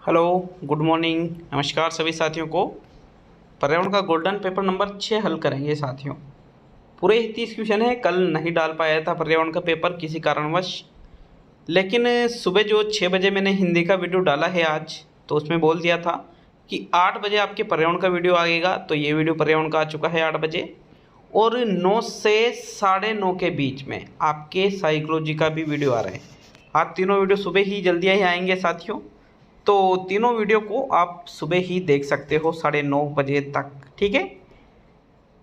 Hello, good morning, नमस्कार सभी साथियों को। पर्यावरण का गोल्डन पेपर नंबर 6 हल करेंगे साथियों। पूरे ही 30 क्वेश्चन है। कल नहीं डाल पाया था पर्यावरण का पेपर किसी कारणवश, लेकिन सुबह जो 6 बजे मैंने हिंदी का वीडियो डाला है आज, तो उसमें बोल दिया था कि 8 बजे आपके पर्यावरण का वीडियो आएगा। तो ये वीडियो पर्यावरण का आ चुका है 8 बजे, और 9 से 9:30 के बीच में आपके साइकोलॉजी का भी वीडियो आ रहा है। आज तीनों वीडियो सुबह ही जल्दी ही आएंगे साथियों। तो तीनों वीडियो को आप सुबह ही देख सकते हो 9:30 बजे तक, ठीक है।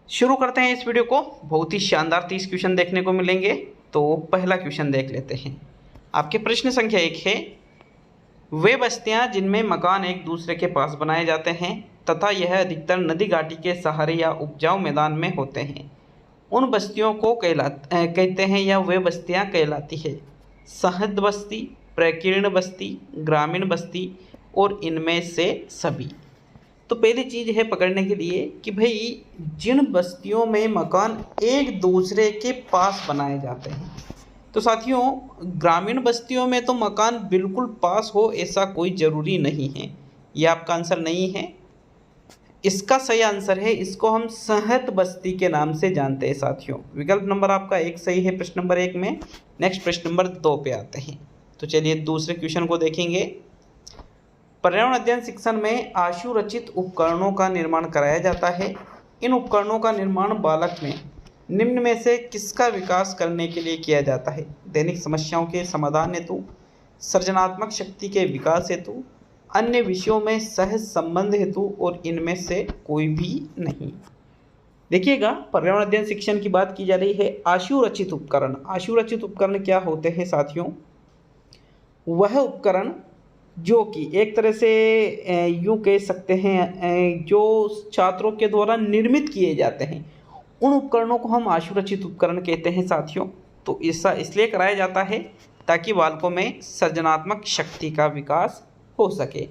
शुरू करते हैं इस वीडियो को। बहुत ही शानदार 30 क्वेश्चन देखने को मिलेंगे। तो पहला क्वेश्चन देख लेते हैं। आपके प्रश्न संख्या 1 है, वे बस्तियां जिनमें मकान एक दूसरे के पास बनाए जाते हैं तथा यह अधिकतर नदी घाटी के सहारे या उपजाऊ मैदान में होते हैं, उन बस्तियों को कहते हैं या वे बस्तियां कहलाती है? सहद बस्ती, प्रकीर्ण बस्ती, ग्रामीण बस्ती और इनमें से सभी। तो पहली चीज़ है पकड़ने के लिए कि भाई जिन बस्तियों में मकान एक दूसरे के पास बनाए जाते हैं, तो साथियों ग्रामीण बस्तियों में तो मकान बिल्कुल पास हो ऐसा कोई ज़रूरी नहीं है। ये आपका आंसर नहीं है। इसका सही आंसर है, इसको हम सहत बस्ती के नाम से जानते हैं साथियों। विकल्प नंबर आपका 1 सही है प्रश्न नंबर 1 में। नेक्स्ट प्रश्न नंबर 2 पे आते हैं। तो चलिए दूसरे क्वेश्चन को देखेंगे। पर्यावरण अध्ययन शिक्षण में आशु रचित उपकरणों का निर्माण कराया जाता है। इन उपकरणों का निर्माण बालक में निम्न में से किसका विकास करने के लिए किया जाता है? दैनिक समस्याओं के समाधान हेतु, सृजनात्मक शक्ति के विकास हेतु, अन्य विषयों में सहज संबंध हेतु, और इनमें से कोई भी नहीं। देखिएगा, पर्यावरण अध्ययन शिक्षण की बात की जा रही है। आशु रचित उपकरण, आशु रचित उपकरण क्या होते हैं साथियों? वह उपकरण जो कि एक तरह से यूँ कह सकते हैं जो छात्रों के द्वारा निर्मित किए जाते हैं, उन उपकरणों को हम आशु रचित उपकरण कहते हैं साथियों। तो ऐसा इसलिए कराया जाता है ताकि बालकों में सृजनात्मक शक्ति का विकास हो सके,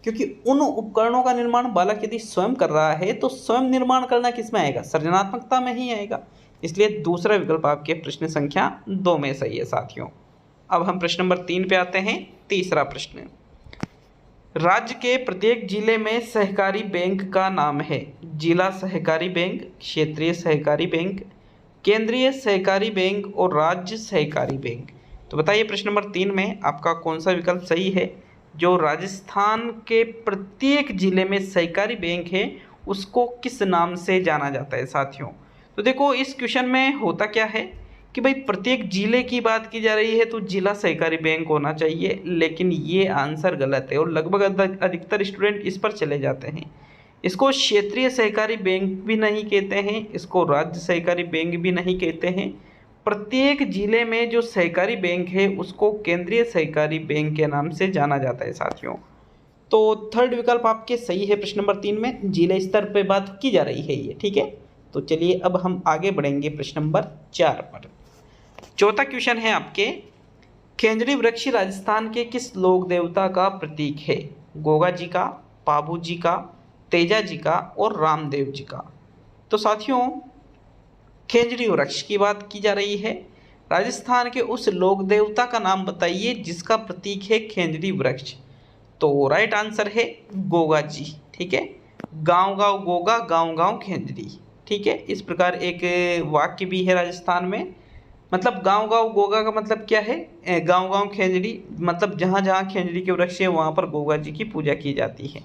क्योंकि उन उपकरणों का निर्माण बालक यदि स्वयं कर रहा है तो स्वयं निर्माण करना किस में आएगा? सृजनात्मकता में ही आएगा। इसलिए दूसरा विकल्प आपके प्रश्न संख्या 2 में सही है साथियों। अब हम प्रश्न नंबर 3 पे आते हैं। तीसरा प्रश्न, राज्य के प्रत्येक जिले में सहकारी बैंक का नाम है? जिला सहकारी बैंक, क्षेत्रीय सहकारी बैंक, केंद्रीय सहकारी बैंक और राज्य सहकारी बैंक। तो बताइए प्रश्न नंबर 3 में आपका कौन सा विकल्प सही है? जो राजस्थान के प्रत्येक जिले में सहकारी बैंक है उसको किस नाम से जाना जाता है साथियों? तो देखो इस क्वेश्चन में होता क्या है कि भाई प्रत्येक जिले की बात की जा रही है तो जिला सहकारी बैंक होना चाहिए, लेकिन ये आंसर गलत है और लगभग अधिकतर स्टूडेंट इस पर चले जाते हैं। इसको क्षेत्रीय सहकारी बैंक भी नहीं कहते हैं, इसको राज्य सहकारी बैंक भी नहीं कहते हैं। प्रत्येक जिले में जो सहकारी बैंक है उसको केंद्रीय सहकारी बैंक के नाम से जाना जाता है साथियों। तो थर्ड विकल्प आपके सही है प्रश्न नंबर 3 में। जिले स्तर पर बात की जा रही है ये, ठीक है। तो चलिए अब हम आगे बढ़ेंगे प्रश्न नंबर 4 पर। चौथा क्वेश्चन है आपके, खेंजड़ी वृक्ष राजस्थान के किस लोक देवता का प्रतीक है? गोगा जी का, पाबू जी का, तेजा जी का और रामदेव जी का। तो साथियों खेंजड़ी वृक्ष की बात की जा रही है। राजस्थान के उस लोक देवता का नाम बताइए जिसका प्रतीक है खेंजड़ी वृक्ष। तो राइट आंसर है गोगा जी, ठीक है। गांव गांव गोगा, गांव गांव खेंजड़ी, ठीक है। इस प्रकार एक वाक्य भी है राजस्थान में। मतलब गांव गांव गोगा का मतलब क्या है? गांव गांव खेंजड़ी, मतलब जहाँ जहाँ खेंजड़ी के वृक्ष है वहाँ पर गोगा जी की पूजा की जाती है।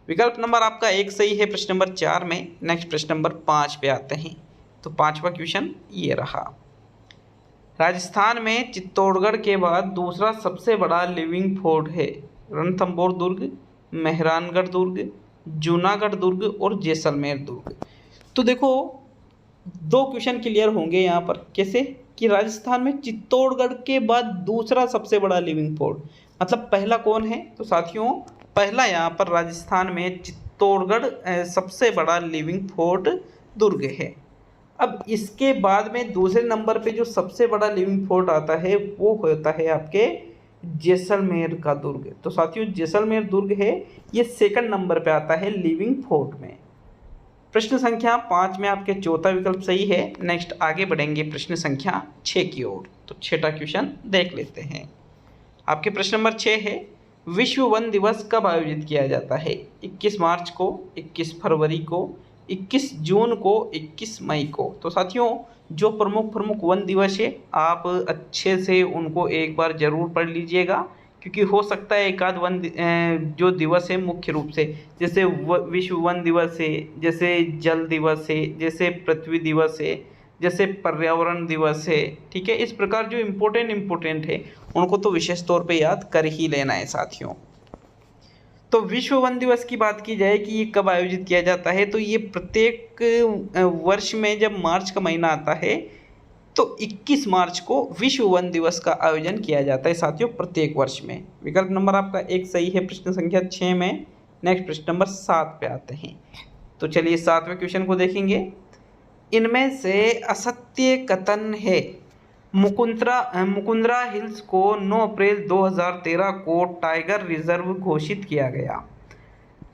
विकल्प नंबर आपका 1 सही है प्रश्न नंबर 4 में। नेक्स्ट प्रश्न नंबर 5 पे आते हैं। तो 5वां क्वेश्चन ये रहा, राजस्थान में चित्तौड़गढ़ के बाद दूसरा सबसे बड़ा लिविंग फोर्ट है? रणथंभौर दुर्ग, मेहरानगढ़ दुर्ग, जूनागढ़ दुर्ग और जैसलमेर दुर्ग। तो देखो 2 क्वेश्चन क्लियर होंगे यहाँ पर। कैसे कि राजस्थान में चित्तौड़गढ़ के बाद दूसरा सबसे बड़ा लिविंग फोर्ट, मतलब पहला कौन है? तो साथियों पहला यहाँ पर राजस्थान में चित्तौड़गढ़ सबसे बड़ा लिविंग फोर्ट दुर्ग है। अब इसके बाद में दूसरे नंबर पे जो सबसे बड़ा लिविंग फोर्ट आता है वो होता है आपके जैसलमेर का दुर्ग। तो साथियों जैसलमेर दुर्ग है ये सेकंड नंबर पे आता है लिविंग फोर्ट में। प्रश्न संख्या 5 में आपके चौथा विकल्प सही है। नेक्स्ट आगे बढ़ेंगे प्रश्न संख्या 6 की ओर। तो छठा क्वेश्चन देख लेते हैं। आपके प्रश्न नंबर 6 है, विश्व वन दिवस कब आयोजित किया जाता है? 21 मार्च को, 21 फरवरी को, 21 जून को, 21 मई को। तो साथियों जो प्रमुख वन दिवस है आप अच्छे से उनको एक बार जरूर पढ़ लीजिएगा, क्योंकि हो सकता है एक आध जो दिवस है मुख्य रूप से, जैसे विश्व वन दिवस है, जैसे जल दिवस है, जैसे पृथ्वी दिवस है, जैसे पर्यावरण दिवस है, ठीक है। इस प्रकार जो इम्पोर्टेंट है उनको तो विशेष तौर पे याद कर ही लेना है साथियों। तो विश्व वन दिवस की बात की जाए कि ये कब आयोजित किया जाता है, तो ये प्रत्येक वर्ष में जब मार्च का महीना आता है तो 21 मार्च को विश्व वन दिवस का आयोजन किया जाता है साथियों, प्रत्येक वर्ष में। विकल्प नंबर आपका एक सही है प्रश्न संख्या 6 में। नेक्स्ट प्रश्न नंबर 7 पे आते हैं। तो चलिए 7वें क्वेश्चन को देखेंगे। इनमें से असत्य कथन है। मुकुंदरा हिल्स को 9 अप्रैल 2013 को टाइगर रिजर्व घोषित किया गया।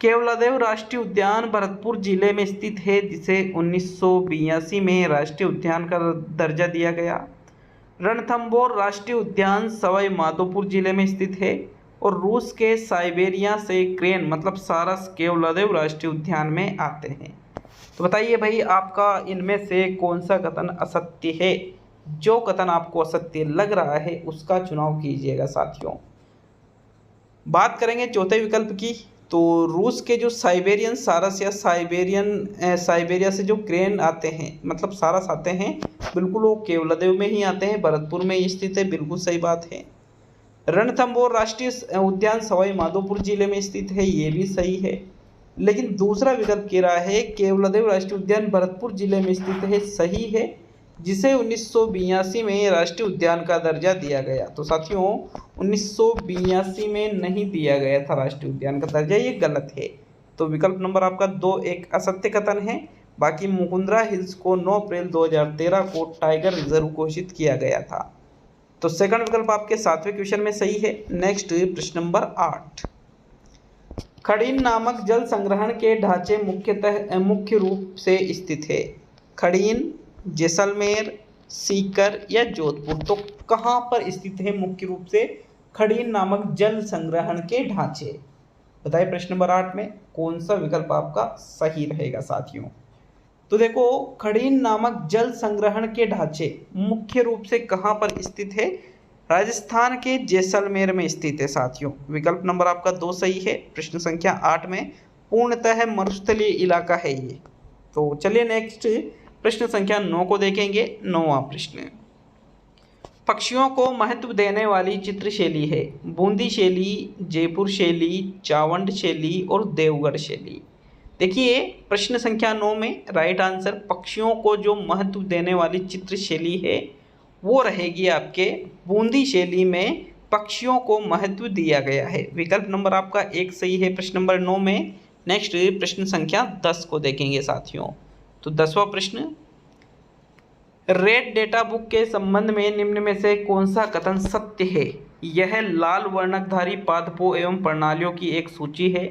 केवलादेव राष्ट्रीय उद्यान भरतपुर जिले में स्थित है, जिसे 1982 में राष्ट्रीय उद्यान का दर्जा दिया गया। रणथंबोर राष्ट्रीय उद्यान सवाई माधोपुर जिले में स्थित है और रूस के साइबेरिया से क्रेन मतलब सारस केवलादेव राष्ट्रीय उद्यान में आते हैं। तो बताइए भाई आपका इनमें से कौन सा कथन असत्य है? जो कथन आपको असत्य लग रहा है उसका चुनाव कीजिएगा साथियों। बात करेंगे चौथे विकल्प की, तो रूस के जो साइबेरियन सारस या साइबेरिया से जो क्रेन आते हैं मतलब सारस आते हैं, बिल्कुल वो केवलादेव में ही आते हैं, भरतपुर में स्थित है, बिल्कुल सही बात है। रणथंबोर राष्ट्रीय उद्यान सवाई माधोपुर जिले में स्थित है, ये भी सही है। लेकिन दूसरा विकल्प कह रहा है केवलादेव राष्ट्रीय उद्यान भरतपुर जिले में स्थित है, सही है, जिसे 1982 में राष्ट्रीय उद्यान का दर्जा दिया गया। तो साथियों 1982 में नहीं दिया गया था राष्ट्रीय उद्यान का दर्जा, ये गलत है। तो विकल्प नंबर आपका 2 एक असत्य कथन है। बाकी मुकुंदरा हिल्स को 9 अप्रैल 2013 को टाइगर रिजर्व घोषित किया गया था। तो सेकंड विकल्प आपके 7वें क्वेश्चन में सही है। नेक्स्ट प्रश्न नंबर 8। खड़ीन नामक जल संग्रहण के ढांचे मुख्य रूप से स्थित है। खड़ीन, जैसलमेर, सीकर या जोधपुर। तो कहाँ पर स्थित है मुख्य रूप से खड़ीन नामक जल संग्रहण के ढांचे? बताइए प्रश्न नंबर 8 में कौन सा विकल्प आपका सही रहेगा साथियों। तो देखो खड़ीन नामक जल संग्रहण के ढांचे मुख्य रूप से कहाँ पर स्थित है? राजस्थान के जैसलमेर में स्थित है साथियों। विकल्प नंबर आपका 2 सही है प्रश्न संख्या 8 में। पूर्णतः मरुस्थलीय इलाका है ये। तो चलिए नेक्स्ट प्रश्न संख्या 9 को देखेंगे। 9वां प्रश्न। पक्षियों को महत्व देने वाली चित्र शैली है। बूंदी शैली, जयपुर शैली, चावंड शैली और देवगढ़ शैली। देखिए प्रश्न संख्या 9 में राइट आंसर पक्षियों को जो महत्व देने वाली चित्र शैली है वो रहेगी आपके बूंदी शैली में पक्षियों को महत्व दिया गया है। विकल्प नंबर आपका 1 सही है प्रश्न नंबर 9 में। नेक्स्ट प्रश्न संख्या 10 को देखेंगे साथियों। तो 10वां प्रश्न। रेड डेटा बुक के संबंध में निम्न में से कौन सा कथन सत्य है? यह लाल वर्णकधारी पादपों एवं प्रणालियों की एक सूची है।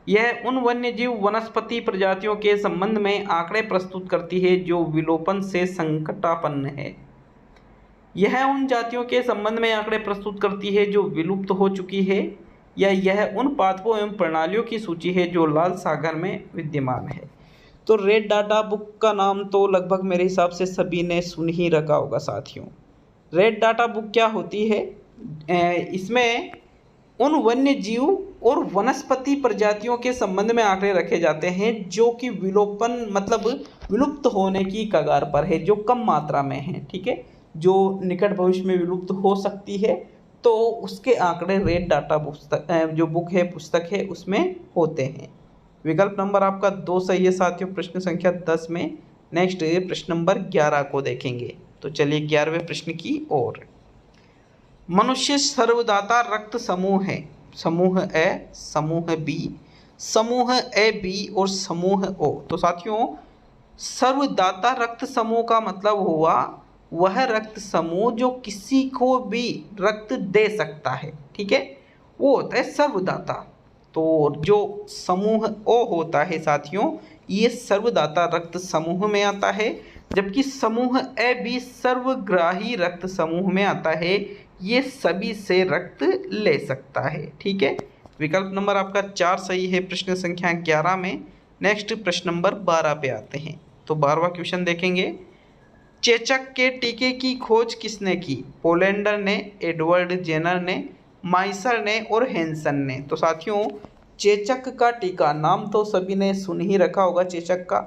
यह उन वन्यजीव वनस्पति प्रजातियों के संबंध में आंकड़े प्रस्तुत करती है जो विलोपन से संकटापन्न है। यह उन जातियों के संबंध में आंकड़े प्रस्तुत करती है जो विलुप्त हो चुकी है। या यह उन पादपों एवं प्रणालियों की सूची है जो लाल सागर में विद्यमान है। तो रेड डाटा बुक का नाम तो लगभग मेरे हिसाब से सभी ने सुन ही रखा होगा साथियों। रेड डाटा बुक क्या होती है? इसमें उन वन्य जीव और वनस्पति प्रजातियों के संबंध में आंकड़े रखे जाते हैं जो कि विलोपन मतलब विलुप्त होने की कगार पर है, जो कम मात्रा में है, ठीक है, जो निकट भविष्य में विलुप्त हो सकती है। तो उसके आंकड़े रेड डाटा जो बुक है पुस्तक है उसमें होते हैं। विकल्प नंबर आपका 2 सही है साथियों प्रश्न संख्या 10 में। नेक्स्ट प्रश्न नंबर 11 को देखेंगे। तो चलिए 11वें प्रश्न की ओर। मनुष्य सर्वदाता रक्त समूह है। समूह ए, समूह बी, समूह ए बी और समूह ओ। तो साथियों सर्वदाता रक्त समूह का मतलब हुआ वह रक्त समूह जो किसी को भी रक्त दे सकता है, ठीक है, वो होता है सर्वदाता। तो जो समूह ओ होता है साथियों ये सर्वदाता रक्त समूह में आता है, जबकि समूह ए बी सर्वग्राही रक्त समूह में आता है। ये सभी से रक्त ले सकता है। ठीक है, विकल्प नंबर आपका 4 सही है प्रश्न संख्या 11 में। नेक्स्ट प्रश्न नंबर 12 पे आते हैं। तो 12वां क्वेश्चन देखेंगे, चेचक के टीके की खोज किसने की? पोलेंडर ने, एडवर्ड जेनर ने, माइसर ने और हैंसन ने। तो साथियों, चेचक का टीका, नाम तो सभी ने सुन ही रखा होगा चेचक का।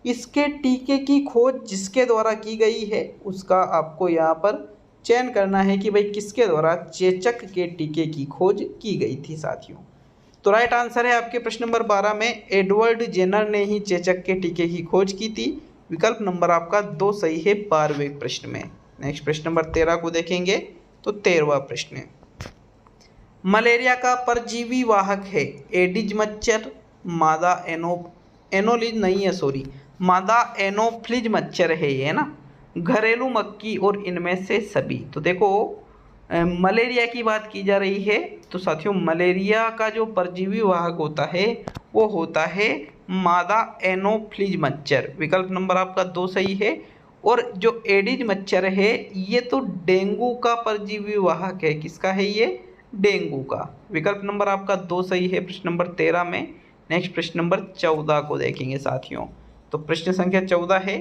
इसके टीके की खोज जिसके द्वारा की गई है उसका आपको यहाँ पर चयन करना है कि भाई किसके द्वारा चेचक के टीके की खोज की गई थी साथियों। तो राइट आंसर है आपके प्रश्न नंबर 12 में एडवर्ड जेनर ने ही चेचक के टीके की खोज की थी। विकल्प नंबर आपका 2 सही है 12वें प्रश्न में। नेक्स्ट प्रश्न नंबर 13 को देखेंगे। तो 13वां प्रश्न, मलेरिया का परजीवी वाहक है एडिज मच्छर, मादा एनोलिज नहीं है सॉरी मादा एनोफ्लिज मच्छर है ये ना, घरेलू मक्खी और इनमें से सभी। तो देखो मलेरिया की बात की जा रही है। तो साथियों, मलेरिया का जो परजीवी वाहक होता है वो होता है मादा एनोफ्लिज मच्छर। विकल्प नंबर आपका 2 सही है। और जो एडिज मच्छर है ये तो डेंगू का परजीवी वाहक है। किसका है ये? डेंगू का। विकल्प नंबर आपका 2 सही है प्रश्न नंबर 13 में। नेक्स्ट प्रश्न नंबर 14 को देखेंगे साथियों। तो प्रश्न संख्या 14 है,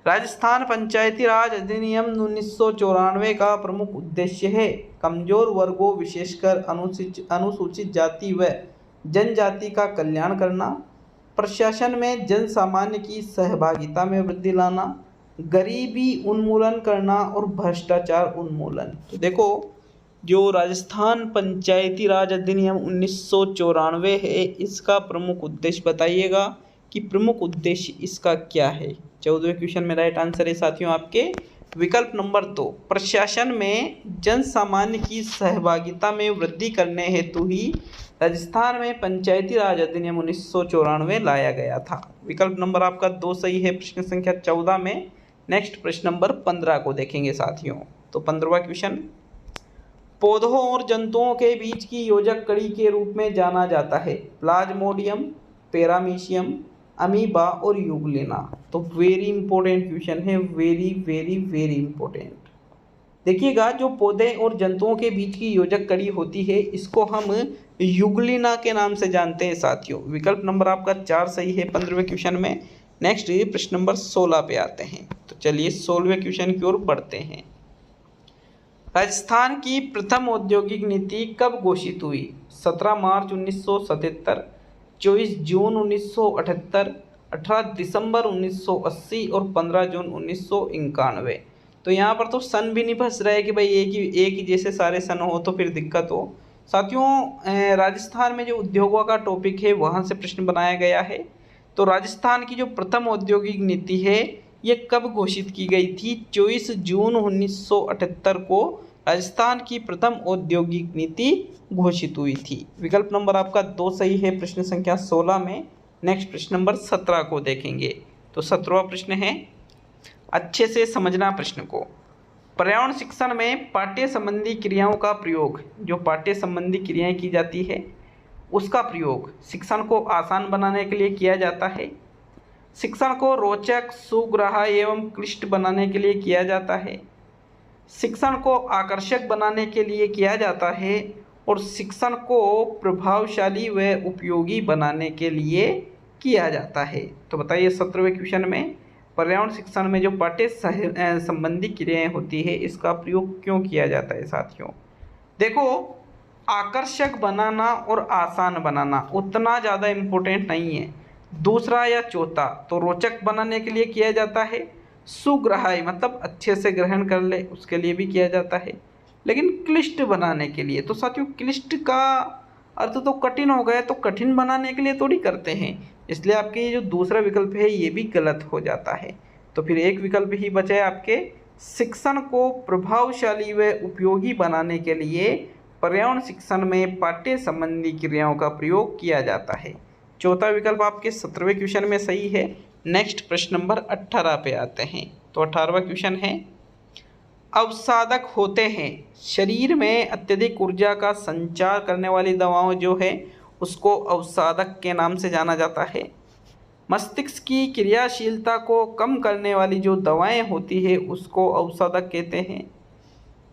राजस्थान पंचायती राज अधिनियम 1994 का प्रमुख उद्देश्य है कमजोर वर्गों विशेषकर अनुसूचित जाति व जनजाति का कल्याण करना, प्रशासन में जन सामान्य की सहभागिता में वृद्धि लाना, गरीबी उन्मूलन करना और भ्रष्टाचार उन्मूलन। तो देखो, जो राजस्थान पंचायती राज अधिनियम 1994 है इसका प्रमुख उद्देश्य बताइएगा कि प्रमुख उद्देश्य इसका क्या है। 14वें क्वेश्चन में राइट आंसर है साथियों आपके विकल्प नंबर 2, प्रशासन में जन सामान्य की सहभागिता में वृद्धि करने हेतु ही राजस्थान में पंचायती राज अधिनियम 1994 लाया गया था। विकल्प नंबर आपका 2 सही है प्रश्न संख्या 14 में। नेक्स्ट प्रश्न नंबर 15 को देखेंगे साथियों। तो 15वां क्वेश्चन, पौधों और जंतुओं के बीच की योजक कड़ी के रूप में जाना जाता है प्लाज्मोडियम, पैरामीशियम, अमीबा और यूग्लिना। तो वेरी इंपॉर्टेंट क्वेश्चन है, वेरी वेरी वेरी इंपॉर्टेंट। देखिएगा, जो पौधे और जंतुओं के बीच की योजक कड़ी होती है इसको हम यूग्लिना के नाम से जानते हैं साथियों। विकल्प नंबर आपका 4 सही है 15वें क्वेश्चन में। नेक्स्ट प्रश्न नंबर 16 पे आते हैं। तो चलिए 16वें क्वेश्चन की ओर बढ़ते हैं। राजस्थान की प्रथम औद्योगिक नीति कब घोषित हुई? 17 मार्च 1977, 24 जून 1978, 18 दिसंबर 1980 और 15 जून 1991। तो यहाँ पर तो सन भी नहीं फंस रहा है कि भाई एक ही जैसे सारे सन हो तो फिर दिक्कत हो। साथियों, राजस्थान में जो उद्योगों का टॉपिक है वहाँ से प्रश्न बनाया गया है। तो राजस्थान की जो प्रथम औद्योगिक नीति है ये कब घोषित की गई थी? 24 जून 1978 को राजस्थान की प्रथम औद्योगिक नीति घोषित हुई थी। विकल्प नंबर आपका 2 सही है प्रश्न संख्या 16 में। नेक्स्ट प्रश्न नंबर 17 को देखेंगे। तो 17वां प्रश्न है, अच्छे से समझना प्रश्न को। पर्यावरण शिक्षण में पाठ्य संबंधी क्रियाओं का प्रयोग, जो पाठ्य संबंधी क्रियाएं की जाती है उसका प्रयोग शिक्षण को आसान बनाने के लिए किया जाता है, शिक्षण को रोचक, सुग्राह्य एवं क्लिष्ट बनाने के लिए किया जाता है, शिक्षण को आकर्षक बनाने के लिए किया जाता है और शिक्षण को प्रभावशाली व उपयोगी बनाने के लिए किया जाता है। तो बताइए 17वें क्वेश्चन में पर्यावरण शिक्षण में जो पाठ्य संबंधी क्रियाएं होती है इसका प्रयोग क्यों किया जाता है साथियों? देखो, आकर्षक बनाना और आसान बनाना उतना ज़्यादा इम्पोर्टेंट नहीं है। दूसरा या चौथा तो रोचक बनाने के लिए किया जाता है, सुग्राह्य मतलब अच्छे से ग्रहण कर ले उसके लिए भी किया जाता है, लेकिन क्लिष्ट बनाने के लिए, तो साथियों क्लिष्ट का अर्थ तो कठिन हो गया, तो कठिन बनाने के लिए थोड़ी करते हैं। इसलिए आपके ये जो दूसरा विकल्प है ये भी गलत हो जाता है। तो फिर एक विकल्प ही बचा है आपके, शिक्षण को प्रभावशाली व उपयोगी बनाने के लिए पर्यावरण शिक्षण में पाठ्य संबंधी क्रियाओं का प्रयोग किया जाता है। चौथा विकल्प आपके 17वें क्वेश्चन में सही है। नेक्स्ट प्रश्न नंबर 18 पे आते हैं। तो 18वां क्वेश्चन है, अवसादक होते हैं शरीर में अत्यधिक ऊर्जा का संचार करने वाली दवाओं जो है उसको अवसादक के नाम से जाना जाता है। मस्तिष्क की क्रियाशीलता को कम करने वाली जो दवाएं होती है उसको अवसादक कहते हैं।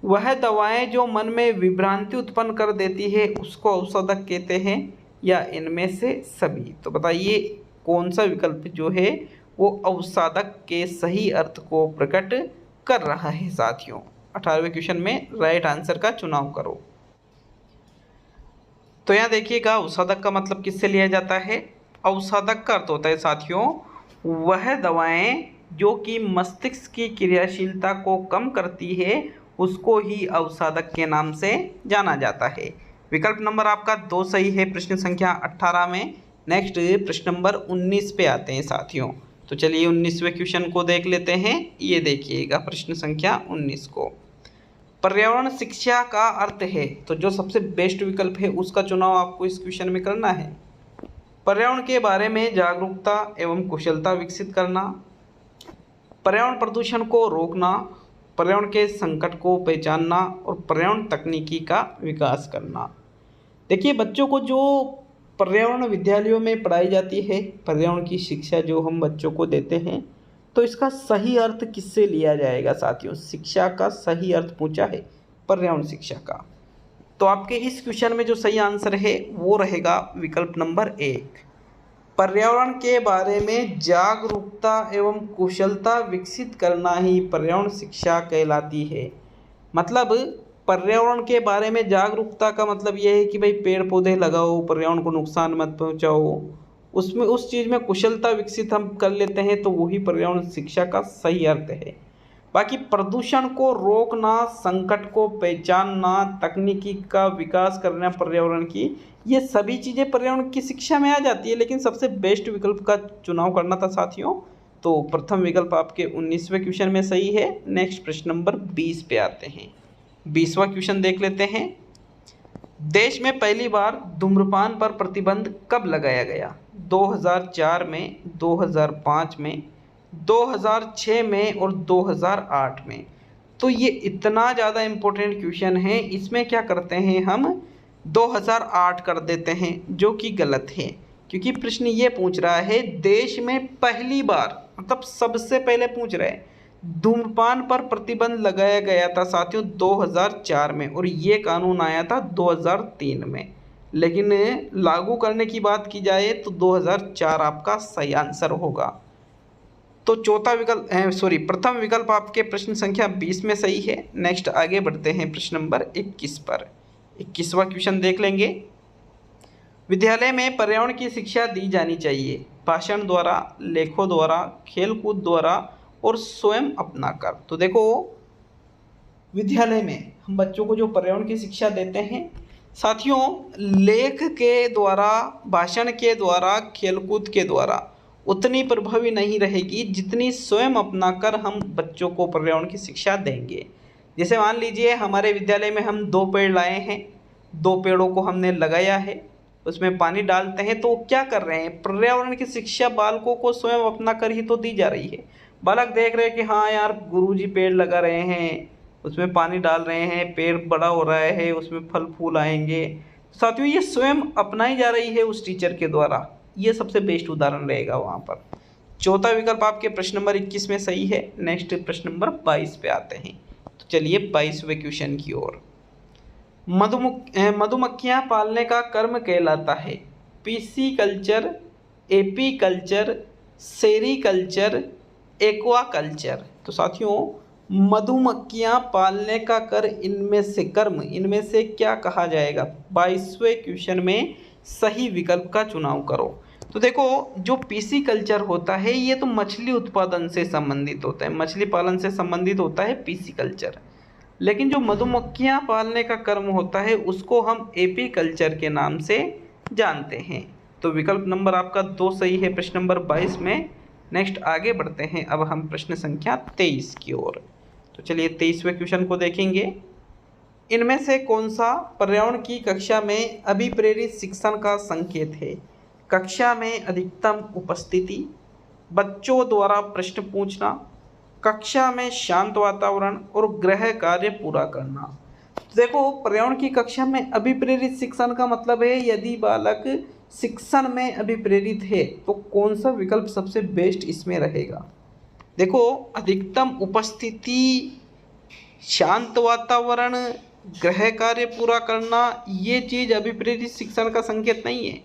वह दवाएं जो मन में विभ्रांति उत्पन्न कर देती है उसको अवसादक कहते हैं, या इनमें से सभी। तो बताइए कौन सा विकल्प जो है वो अवसादक के सही अर्थ को प्रकट कर रहा है साथियों। 18वें क्वेश्चन में राइट आंसर का चुनाव करो। तो यहाँ देखिएगा अवसादक का मतलब किससे लिया जाता है। अवसादक का अर्थ होता है साथियों वह दवाएं जो कि मस्तिष्क की क्रियाशीलता को कम करती है उसको ही अवसादक के नाम से जाना जाता है। विकल्प नंबर आपका 2 सही है प्रश्न संख्या 18 में। नेक्स्ट प्रश्न नंबर 19 पे आते हैं साथियों। तो चलिए 19वें क्वेश्चन को देख लेते हैं। ये देखिएगा प्रश्न संख्या 19 को, पर्यावरण शिक्षा का अर्थ है। तो जो सबसे बेस्ट विकल्प है उसका चुनाव आपको इस क्वेश्चन में करना है। पर्यावरण के बारे में जागरूकता एवं कुशलता विकसित करना, पर्यावरण प्रदूषण को रोकना, पर्यावरण के संकट को पहचानना और पर्यावरण तकनीकी का विकास करना। देखिए बच्चों को जो पर्यावरण विद्यालयों में पढ़ाई जाती है, पर्यावरण की शिक्षा जो हम बच्चों को देते हैं, तो इसका सही अर्थ किससे लिया जाएगा साथियों। शिक्षा का सही अर्थ पूछा है पर्यावरण शिक्षा का। तो आपके इस क्वेश्चन में जो सही आंसर है वो रहेगा विकल्प नंबर 1, पर्यावरण के बारे में जागरूकता एवं कुशलता विकसित करना ही पर्यावरण शिक्षा कहलाती है। मतलब पर्यावरण के बारे में जागरूकता का मतलब यह है कि भाई पेड़ पौधे लगाओ, पर्यावरण को नुकसान मत पहुंचाओ, उसमें उस चीज़ में कुशलता विकसित हम कर लेते हैं तो वही पर्यावरण शिक्षा का सही अर्थ है। बाकी प्रदूषण को रोकना, संकट को पहचानना, तकनीकी का विकास करना पर्यावरण की, ये सभी चीज़ें पर्यावरण की शिक्षा में आ जाती है। लेकिन सबसे बेस्ट विकल्प का चुनाव करना था साथियों। तो प्रथम विकल्प आपके 19वें क्वेश्चन में सही है। नेक्स्ट प्रश्न नंबर 20 पे आते हैं। 20वां क्वेश्चन देख लेते हैं। देश में पहली बार धूम्रपान पर प्रतिबंध कब लगाया गया। 2004 में, 2005 में, 2006 में और 2008 में। तो ये इतना ज़्यादा इम्पोर्टेंट क्वेश्चन है, इसमें क्या करते हैं हम 2008 कर देते हैं, जो कि गलत है। क्योंकि प्रश्न ये पूछ रहा है देश में पहली बार, मतलब सबसे पहले पूछ रहा है धूम्रपान पर प्रतिबंध लगाया गया था साथियों 2004 में, और ये कानून आया था 2003 में। लेकिन लागू करने की बात की जाए तो 2004 आपका सही आंसर होगा। तो प्रथम विकल्प आपके प्रश्न संख्या 20 में सही है। नेक्स्ट आगे बढ़ते हैं प्रश्न नंबर 21 पर। 21वां क्वेश्चन देख लेंगे। विद्यालय में पर्यावरण की शिक्षा दी जानी चाहिए भाषण द्वारा, लेखों द्वारा, खेलकूद द्वारा और स्वयं अपनाकर। तो देखो विद्यालय में हम बच्चों को जो पर्यावरण की शिक्षा देते हैं साथियों, लेख के द्वारा, भाषण के द्वारा, खेलकूद के द्वारा उतनी प्रभावी नहीं रहेगी जितनी स्वयं अपनाकर हम बच्चों को पर्यावरण की शिक्षा देंगे। जैसे मान लीजिए हमारे विद्यालय में हम 2 पेड़ लाए हैं, 2 पेड़ों को हमने लगाया है, उसमें पानी डालते हैं, तो क्या कर रहे हैं, पर्यावरण की शिक्षा बालकों को स्वयं अपनाकर ही तो दी जा रही है। बालक देख रहे हैं कि हाँ यार गुरुजी पेड़ लगा रहे हैं, उसमें पानी डाल रहे हैं, पेड़ बड़ा हो रहा है, उसमें फल फूल आएंगे। साथियों ये स्वयं अपनाई जा रही है उस टीचर के द्वारा। ये सबसे बेस्ट उदाहरण रहेगा वहाँ पर। चौथा विकल्प आपके प्रश्न नंबर 21 में सही है। नेक्स्ट प्रश्न नंबर 22 पे आते हैं। तो चलिए 22वें क्वेश्चन की ओर। मधुमक्खियाँ पालने का कर्म कहलाता है PC culture, AP culture, sericulture, aqua culture. तो साथियों मधुमक्खियाँ पालने का इनमें से क्या कहा जाएगा। 22वें क्वेश्चन में सही विकल्प का चुनाव करो। तो देखो जो पीसी कल्चर होता है ये तो मछली उत्पादन से संबंधित होता है, मछली पालन से संबंधित होता है पीसी कल्चर। लेकिन जो मधुमक्खियाँ पालने का कर्म होता है उसको हम एपी कल्चर के नाम से जानते हैं। तो विकल्प नंबर आपका 2 सही है प्रश्न नंबर 22 में। नेक्स्ट आगे बढ़ते हैं अब हम प्रश्न संख्या 23 की ओर। तो चलिए 23वें क्वेश्चन को देखेंगे। इनमें से कौन सा पर्यावरण की कक्षा में अभिप्रेरित शिक्षण का संकेत है। कक्षा में अधिकतम उपस्थिति, बच्चों द्वारा प्रश्न पूछना, कक्षा में शांत वातावरण और गृह कार्य पूरा करना। देखो पर्यावरण की कक्षा में अभिप्रेरित शिक्षण का मतलब है यदि बालक शिक्षण में अभिप्रेरित है तो कौन सा विकल्प सबसे बेस्ट इसमें रहेगा। देखो अधिकतम उपस्थिति शांत वातावरण, गृह कार्य पूरा करना, ये चीज़ अभिप्रेरित शिक्षण का संकेत नहीं है।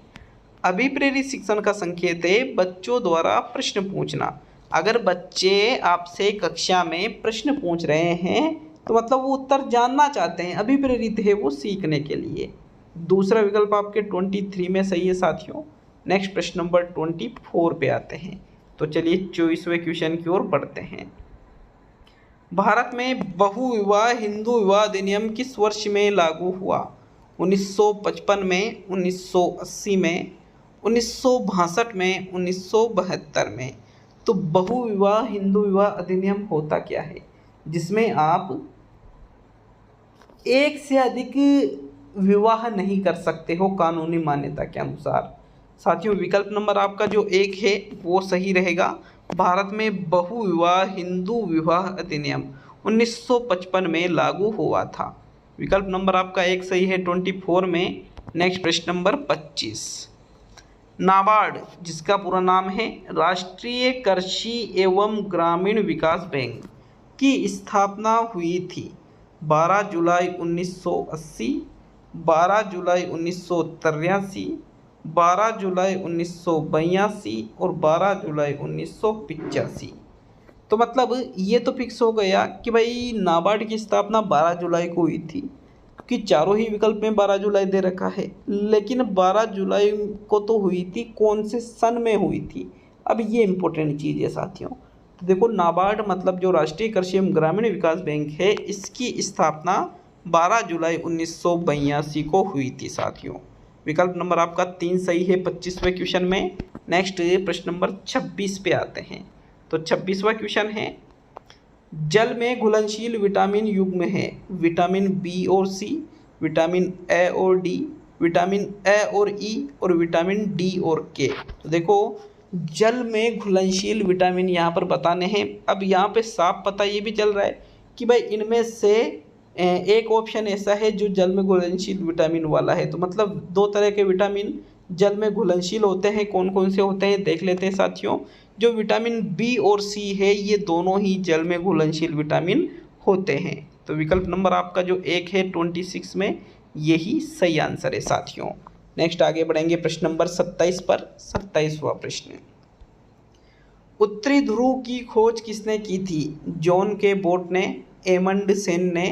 अभिप्रेरित शिक्षण का संकेत है बच्चों द्वारा प्रश्न पूछना। अगर बच्चे आपसे कक्षा में प्रश्न पूछ रहे हैं तो मतलब वो उत्तर जानना चाहते हैं, अभिप्रेरित है वो सीखने के लिए। दूसरा विकल्प आपके 23 में सही है साथियों। नेक्स्ट प्रश्न नंबर 24 पे आते हैं। तो चलिए 24वें क्वेश्चन की ओर बढ़ते हैं। भारत में बहुविवाह हिंदू विवाह अधिनियम किस वर्ष में लागू हुआ? 1955 में, 1980 में, 1962 में, 1972 में। तो बहुविवाह हिंदू विवाह अधिनियम होता क्या है? जिसमें आप एक से अधिक विवाह नहीं कर सकते हो कानूनी मान्यता के अनुसार। साथियों विकल्प नंबर आपका जो 1 है वो सही रहेगा। भारत में बहुविवाह हिंदू विवाह अधिनियम 1955 में लागू हुआ था। विकल्प नंबर आपका 1 सही है 24 में। नेक्स्ट प्रश्न नंबर 25। नाबार्ड, जिसका पूरा नाम है राष्ट्रीय कृषि एवं ग्रामीण विकास बैंक, की स्थापना हुई थी 12 जुलाई 1980, 12 जुलाई 1983, 12 जुलाई 1982 और 12 जुलाई 1985। तो मतलब ये तो फिक्स हो गया कि भाई नाबार्ड की स्थापना 12 जुलाई को हुई थी, क्योंकि चारों ही विकल्प में 12 जुलाई दे रखा है। लेकिन 12 जुलाई को तो हुई थी, कौन से सन में हुई थी? अब ये इम्पोर्टेंट चीज़ है साथियों। तो देखो नाबार्ड मतलब जो राष्ट्रीय कृषि एवं ग्रामीण विकास बैंक है, इसकी स्थापना 12 जुलाई 1982 को हुई थी साथियों। विकल्प नंबर आपका 3 सही है 25वें क्वेश्चन में। नेक्स्ट प्रश्न नंबर 26 पे आते हैं। तो 26वां क्वेश्चन है, जल में घुलनशील विटामिन युग्म है विटामिन बी और सी, विटामिन ए और डी, विटामिन ए और ई और विटामिन डी और के। तो देखो जल में घुलनशील विटामिन यहाँ पर बताने हैं। अब यहाँ पे साफ पता ये भी चल रहा है कि भाई इनमें से एक ऑप्शन ऐसा है जो जल में घुलनशील विटामिन वाला है। तो मतलब 2 तरह के विटामिन जल में घुलनशील होते हैं। कौन कौन से होते हैं देख लेते हैं साथियों। जो विटामिन बी और सी है ये दोनों ही जल में घुलनशील विटामिन होते हैं। तो विकल्प नंबर आपका जो 1 है 26 में यही सही आंसर है साथियों। नेक्स्ट आगे बढ़ेंगे प्रश्न नंबर 27 पर। 27वां प्रश्न, उत्तरी ध्रुव की खोज किसने की थी? जॉन के बोट ने, एमंड सेन ने,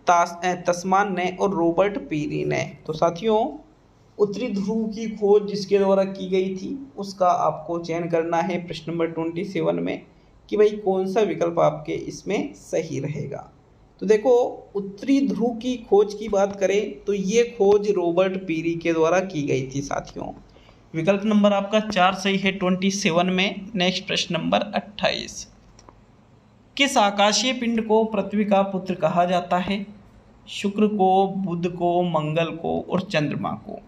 तस्मान ने और रॉबर्ट पीरी ने। तो साथियों उत्तरी ध्रुव की खोज जिसके द्वारा की गई थी उसका आपको चयन करना है प्रश्न नंबर 27 में कि भाई कौन सा विकल्प आपके इसमें सही रहेगा। तो देखो उत्तरी ध्रुव की खोज की बात करें तो ये खोज रॉबर्ट पीरी के द्वारा की गई थी साथियों। विकल्प नंबर आपका 4 सही है 27 में। नेक्स्ट प्रश्न नंबर 28, किस आकाशीय पिंड को पृथ्वी का पुत्र कहा जाता है? शुक्र को, बुध को, मंगल को और चंद्रमा को।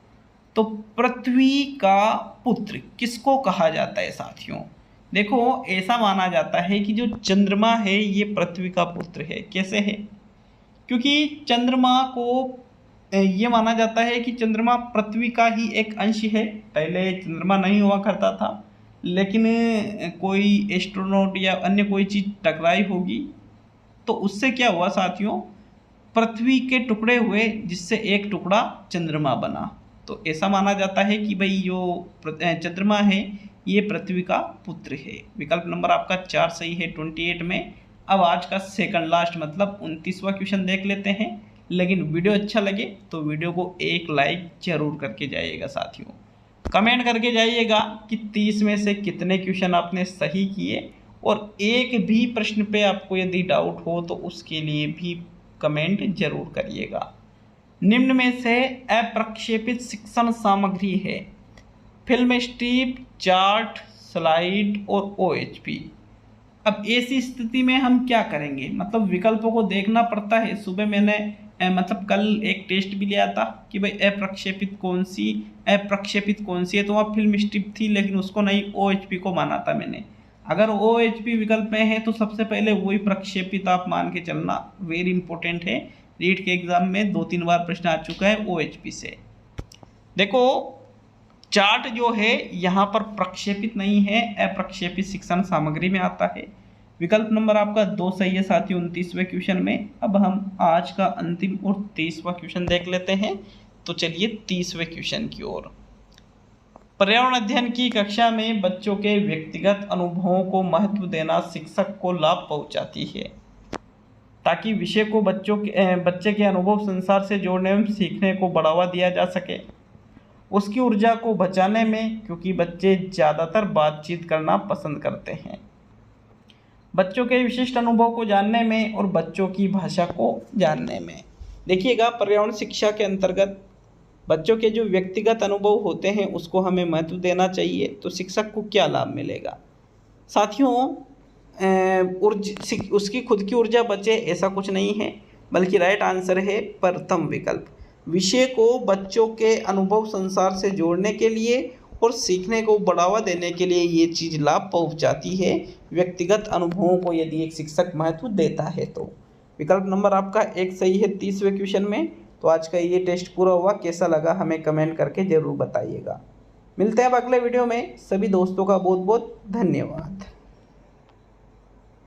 तो पृथ्वी का पुत्र किसको कहा जाता है साथियों? देखो ऐसा माना जाता है कि जो चंद्रमा है ये पृथ्वी का पुत्र है। कैसे है? क्योंकि चंद्रमा को ये माना जाता है कि चंद्रमा पृथ्वी का ही एक अंश है। पहले चंद्रमा नहीं हुआ करता था, लेकिन कोई एस्ट्रोनॉट या अन्य कोई चीज़ टकराई होगी तो उससे क्या हुआ साथियों, पृथ्वी के टुकड़े हुए जिससे एक टुकड़ा चंद्रमा बना। तो ऐसा माना जाता है कि भाई जो चंद्रमा है ये पृथ्वी का पुत्र है। विकल्प नंबर आपका 4 सही है 28 में। अब आज का सेकंड लास्ट मतलब 29वां क्वेश्चन देख लेते हैं। लेकिन वीडियो अच्छा लगे तो वीडियो को एक लाइक जरूर करके जाइएगा साथियों। कमेंट करके जाइएगा कि 30 में से कितने क्वेश्चन आपने सही किए, और एक भी प्रश्न पे आपको यदि डाउट हो तो उसके लिए भी कमेंट जरूर करिएगा। निम्न में से अप्रक्षेपित शिक्षण सामग्री है फिल्म स्ट्रिप, चार्ट, स्लाइड और OHP। अब ऐसी स्थिति में हम क्या करेंगे? मतलब विकल्पों को देखना पड़ता है। सुबह मैंने मतलब कल एक टेस्ट भी लिया था कि भाई अप्रक्षेपित कौन सी है, तो वहाँ फिल्म स्ट्रिप थी लेकिन उसको नहीं, OHP को माना था मैंने। अगर OHP विकल्प में है तो सबसे पहले वही प्रक्षेपित आप मान के चलना। वेरी इंपॉर्टेंट है, रीट के एग्जाम में 2-3 बार प्रश्न आ चुका है OHP से। देखो चार्ट जो है यहाँ पर प्रक्षेपित नहीं है, अप्रक्षेपित शिक्षण सामग्री में आता है। विकल्प नंबर आपका 2 सही है साथियों 29वें क्वेश्चन में। अब हम आज का अंतिम और 30वां क्वेश्चन देख लेते हैं। तो चलिए 30वें क्वेश्चन की ओर। पर्यावरण अध्ययन की कक्षा में बच्चों के व्यक्तिगत अनुभवों को महत्व देना शिक्षक को लाभ पहुंचाती है, ताकि विषय को बच्चे के अनुभव संसार से जोड़ने में सीखने को बढ़ावा दिया जा सके। उसकी ऊर्जा को बचाने में, क्योंकि बच्चे ज़्यादातर बातचीत करना पसंद करते हैं। बच्चों के विशिष्ट अनुभव को जानने में और बच्चों की भाषा को जानने में। देखिएगा, पर्यावरण शिक्षा के अंतर्गत बच्चों के जो व्यक्तिगत अनुभव होते हैं उसको हमें महत्व देना चाहिए। तो शिक्षक को क्या लाभ मिलेगा साथियों? उसकी खुद की ऊर्जा बचे ऐसा कुछ नहीं है, बल्कि राइट आंसर है प्रथम विकल्प। विषय को बच्चों के अनुभव संसार से जोड़ने के लिए और सीखने को बढ़ावा देने के लिए ये चीज़ लाभ पहुंचाती है, व्यक्तिगत अनुभवों को यदि एक शिक्षक महत्व देता है तो। विकल्प नंबर आपका 1 सही है 30वें क्वेश्चन में। तो आज का ये टेस्ट पूरा हुआ, कैसा लगा हमें कमेंट करके ज़रूर बताइएगा। मिलते हैं अब अगले वीडियो में। सभी दोस्तों का बहुत बहुत धन्यवाद।